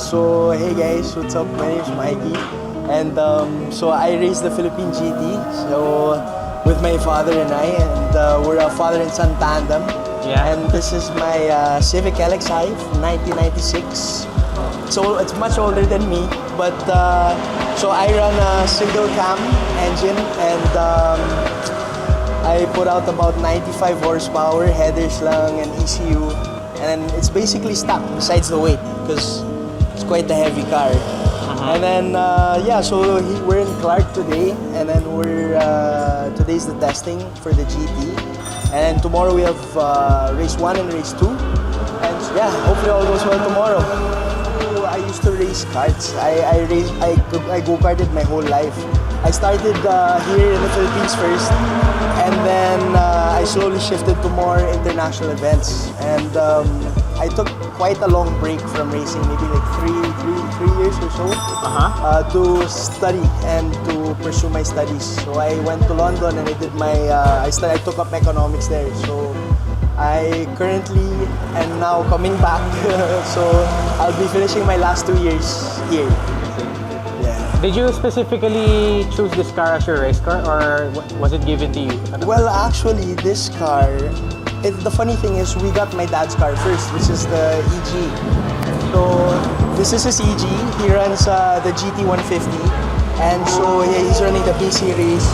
So hey guys, what's up? My name is Mikey, and so I race the Philippine GT. So with my father and I, and we're a father and son tandem. Yeah. And this is my Civic LXI from 1996. So it's much older than me, but so I run a single cam engine, and I put out about 95 horsepower, headers lang and ECU, and it's basically stock besides the weight because it's quite a heavy car. And then yeah, so we're in Clark today, and then today's the testing for the GT, and tomorrow we have race 1 and race 2, and yeah, hopefully all goes well tomorrow. I used to race karts. I go-karted my whole life. I started here in the Philippines first, and then I slowly shifted to more international events. And I took quite a long break from racing, maybe like three years or so, to study and to pursue my studies. So I went to London and I did my, I took up economics there. So I currently am now coming back, so I'll be finishing my last 2 years here. Yeah. Did you specifically choose this car as your race car, or was it given to you? Well, actually, this car, the funny thing is we got my dad's car first, which is the EG. So this is his EG. He runs the GT150, and so yeah, he's running the B series.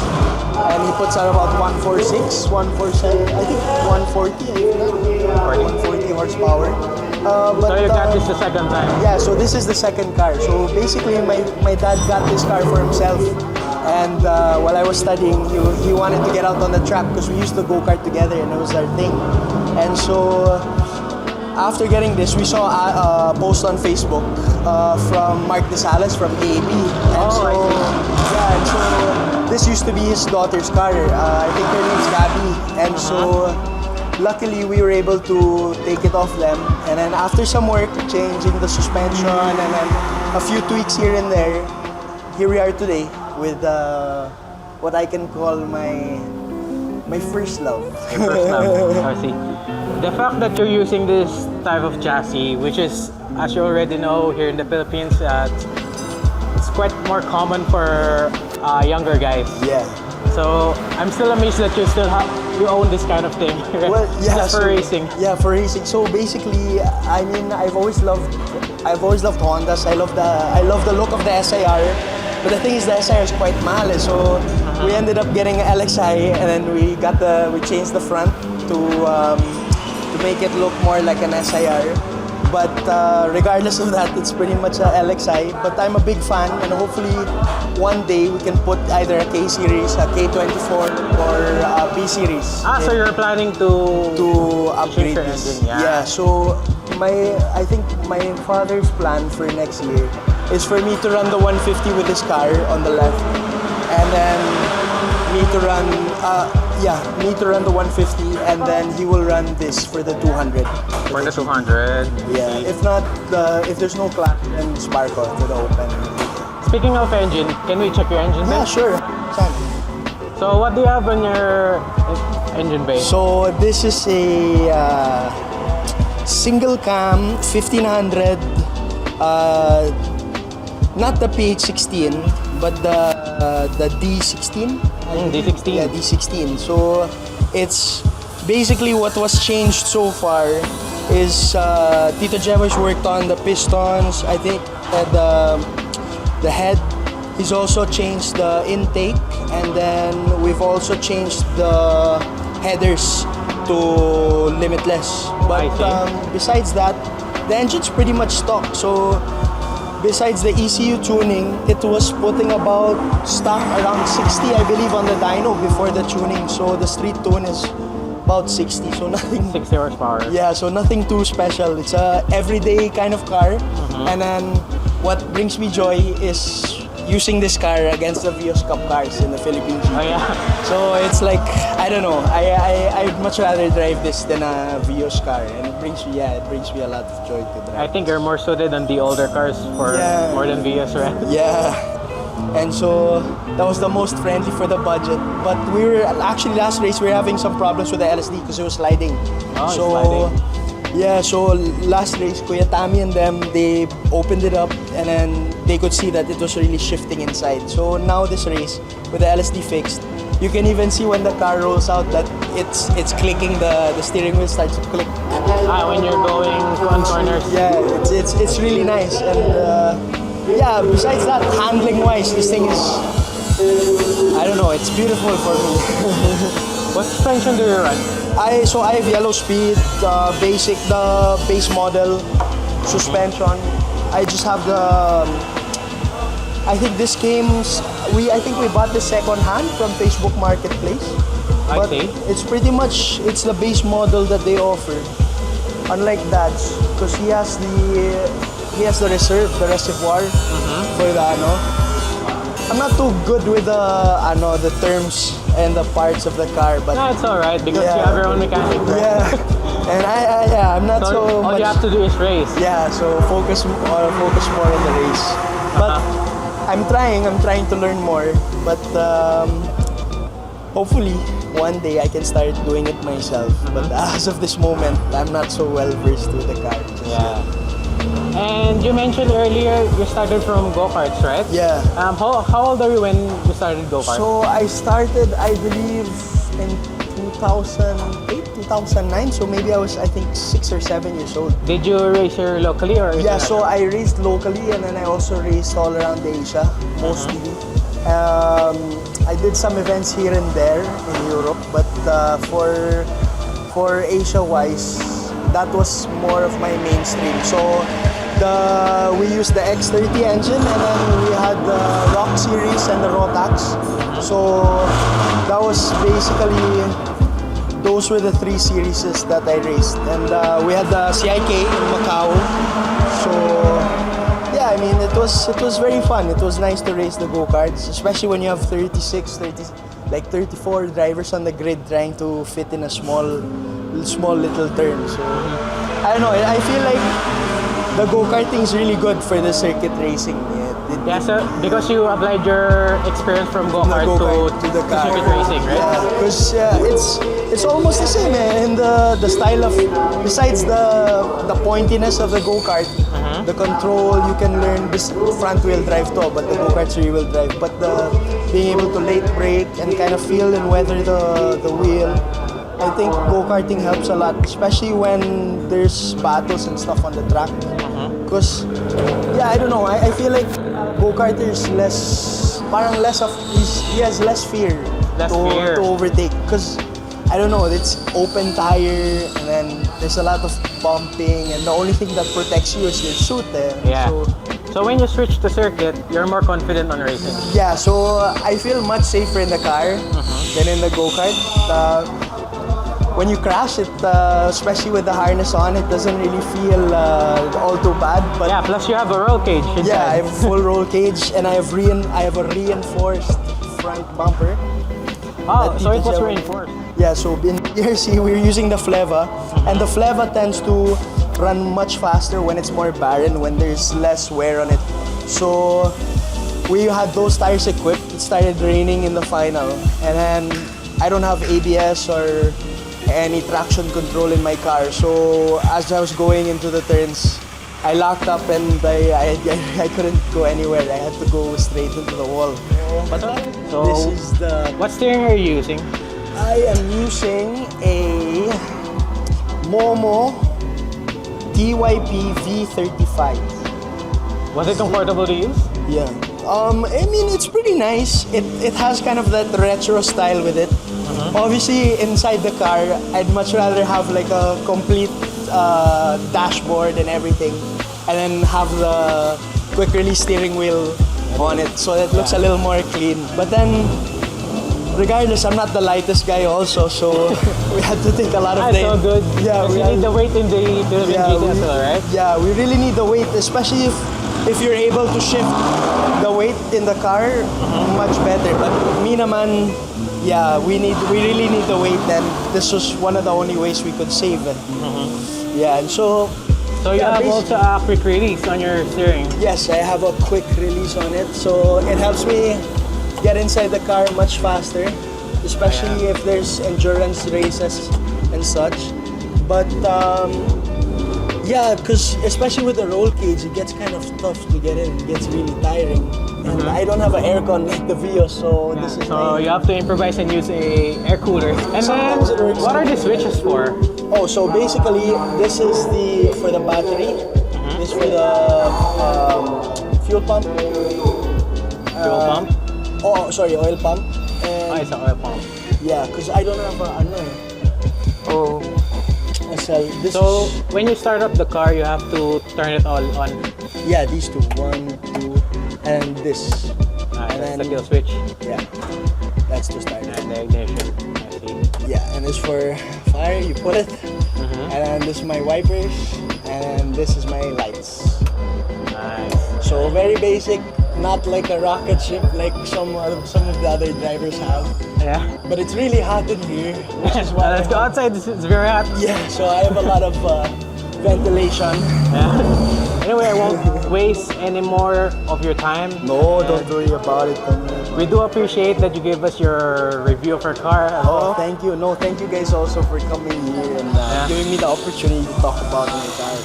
And he puts out about 146, 147, I think 140 horsepower. But, so you got this the second time? Yeah, so this is the second car. So basically my dad got this car for himself. And while I was studying, he wanted to get out on the track because we used to go-kart together and it was our thing. And so after getting this, we saw a post on Facebook from Mark DeSalas from AAP. And so, yeah, and so this used to be his daughter's car. I think her name's Gabby. And so luckily we were able to take it off them. And then after some work, changing the suspension and then a few tweaks here and there, here we are today with what I can call my first love. Your first love, I see. The fact that you're using this type of chassis, which is, as you already know, here in the Philippines, it's quite more common for younger guys. Yeah. So I'm still amazed that you own this kind of thing. Well, yeah, just for racing. Yeah, for racing. So basically, I mean, I've always loved Hondas. I love the look of the SIR. But the thing is, the SIR is quite mahal. So we ended up getting an LXI, and then we changed the front to make it look more like an SIR. But regardless of that, it's pretty much a LXI. But I'm a big fan, and hopefully one day we can put either a K series, a K24, or a B series. So you're planning to upgrade this? Yeah. So I think my father's plan for next year is for me to run the 150 with this car on the left, and then me to run the 150, and then he will run this for the 200. For the 200. Yeah. If there's no clutch, then Sparko for the open. Speaking of engine, can we check your engine bay? Yeah, sure. Can. So what do you have on your engine bay? So this is a single cam 1500. Not the PH16, but the D16. D16. Yeah, D16. So it's basically what was changed so far is Tito Jemo's worked on the pistons, I think the head. He's also changed the intake, and then we've also changed the headers to limitless. But besides that, the engine's pretty much stock. So besides the ECU tuning, it was putting about stock around 60, I believe, on the dyno before the tuning. So the street tune is about 60, so nothing. 60 horsepower. Yeah, so nothing too special. It's a everyday kind of car. And then what brings me joy is using this car against the Vios Cup cars in the Philippines. Oh yeah. So it's like, I don't know, I'd much rather drive this than a Vios car, and it brings me a lot of joy to drive. I think you're more suited on the older cars for more than Vios, right? Yeah. And so that was the most friendly for the budget. But we were actually last race we were having some problems with the LSD because it was sliding. Oh, so sliding. Yeah, so last race, Kuya Tammy and them, they opened it up and then they could see that it was really shifting inside. So now this race, with the LSD fixed, you can even see when the car rolls out that it's clicking, the steering wheel starts to click. When you're going on corners. Yeah, it's really nice. And yeah, besides that, handling-wise, this thing is, I don't know, it's beautiful for me. What suspension do you run? I have yellow speed, the base model suspension. I just have the. I think this game's I think we bought the second hand from Facebook Marketplace. I see. It's pretty much the base model that they offer. Unlike Dad's, because he has the reservoir for the I'm not too good with the terms and the parts of the car, but No, it's alright because you have your own mechanic, right? yeah, and I'm not so all much. you have to do is race. Yeah, so focus more on the race. But I'm trying to learn more. But hopefully one day I can start doing it myself. But as of this moment, I'm not so well versed with the car. Yeah. And you mentioned earlier you started from go-karts, right? Yeah. How old are you when you started go-karts? So I started, I believe, in 2008, 2009. So maybe I was, I think, 6 or 7 years old. Did you race here locally or Yeah, so I raced locally and then I also raced all around Asia, mostly. I did some events here and there in Europe, but for Asia-wise, that was more of my mainstream. So we used the X30 engine and then we had the Rock series and the Rotax. So that was basically, those were the 3 series that I raced. And we had the CIK in Macau. So yeah, I mean, it was very fun. It was nice to race the go-karts, especially when you have 34 drivers on the grid trying to fit in a small little turn. So I don't know, I feel like the go-karting is really good for the circuit racing. Yeah, so because you applied your experience from go-kart to the car. circuit racing, right? Yeah, because it's almost the same, and the style of, besides the pointiness of the go-kart, the control, you can learn this front-wheel drive too, but the go-kart's rear-wheel drive. But being able to late brake and kind of feel and weather the wheel, I think go-karting helps a lot, especially when there's battles and stuff on the track. Because, yeah, I don't know, I feel like go-karter is he has less fear to overtake. Because, I don't know, it's open tire and then there's a lot of bumping and the only thing that protects you is your suit. Yeah. So when you switch to circuit, you're more confident on racing. Yeah, so I feel much safer in the car than in the go-kart. When you crash it, especially with the harness on, it doesn't really feel all too bad. But yeah, plus you have a roll cage inside. Yeah, I have a full roll cage and I have a reinforced front bumper. Oh, so it was reinforced. Yeah, so here see we're using the Fleva, and the Fleva tends to run much faster when it's more barren, when there's less wear on it. So we had those tires equipped. It started raining in the final, and then I don't have ABS or any traction control in my car. So as I was going into the turns, I locked up and I couldn't go anywhere. I had to go straight into the wall. But so this is the... What steering are you using? I am using a Momo TYP V35. Was it comfortable to use? Yeah. I mean, it's pretty nice. It has kind of that retro style with it. Obviously, inside the car, I'd much rather have like a complete dashboard and everything, and then have the quick release steering wheel on it, so it looks a little more clean. But then, regardless, I'm not the lightest guy also, so we had to take a lot of That's so good. Yeah, we need the weight in the Philippine GT as well, right? Yeah, we really need the weight, especially if you're able to shift the weight in the car, much better. But me naman, yeah, we really need the weight, and this was one of the only ways we could save it. Yeah, and so you have also a quick release on your steering. Yes, I have a quick release on it, so it helps me get inside the car much faster, especially if there's endurance races and such. But Yeah, because especially with the roll cage, it gets kind of tough to get in. It gets really tiring. And I don't have an aircon like the Vios, so this is So my... you have to improvise and use a air cooler. And then, Sometimes it works. what are the switches for? Oh, so basically, this is for the battery. This is for the fuel pump. Fuel pump? Oh, sorry, oil pump. And Oh, it's an oil pump. yeah, because I don't have Oh. this So is, when you start up the car, you have to turn it all on. yeah, these two, 1, 2, and this. That's then- the kill switch Yeah, that's to start it. and the ignition. I see. Yeah, and this for fire, you put it. And then this is my wipers, and this is my lights. Nice. So very basic, not like a rocket ship like some of the other drivers have. Yeah. But it's really hot in here, which is why. Let's go outside. It's very hot. Yeah, so I have a lot of ventilation. Yeah. Anyway, I won't waste any more of your time. No, don't worry about it. We do appreciate that you gave us your review of our car as Oh, well. thank you. No, thank you guys also for coming here and giving me the opportunity to talk about my car.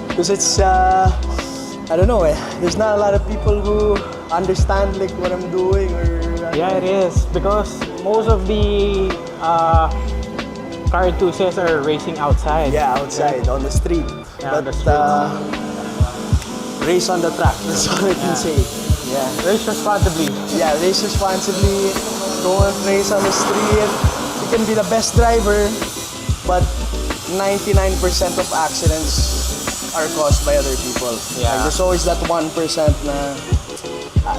Because it's, I don't know, there's not a lot of people who understand like what I'm doing or. Yeah, it is because most of the car enthusiasts are racing outside. Yeah, outside on the street. Yeah, on but the streets. race on the track. That's all I can say. Yeah. Race responsibly. Yeah, race responsibly. Don't race on the street. You can be the best driver, but 99% of accidents are caused by other people. Yeah. Like, there's always that 1% na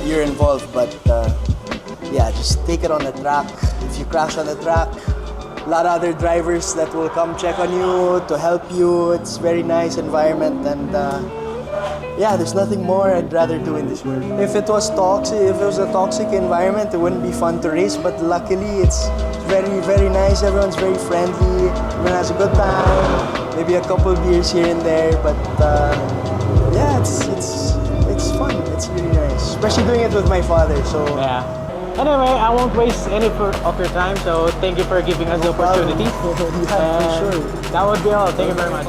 you're involved, but yeah, just take it on the track. If you crash on the track, a lot of other drivers that will come check on you to help you. It's very nice environment, and yeah, there's nothing more I'd rather do in this world. If it was toxic, if it was a toxic environment, it wouldn't be fun to race. But luckily, it's very, very nice. Everyone's very friendly. Everyone has a good time. Maybe a couple beers here and there, but yeah, it's fun. It's really nice, especially doing it with my father. So Yeah. Anyway, I won't waste any of your time, so thank you for giving us the opportunity. yeah, for And sure. that would be all. Thank you very much.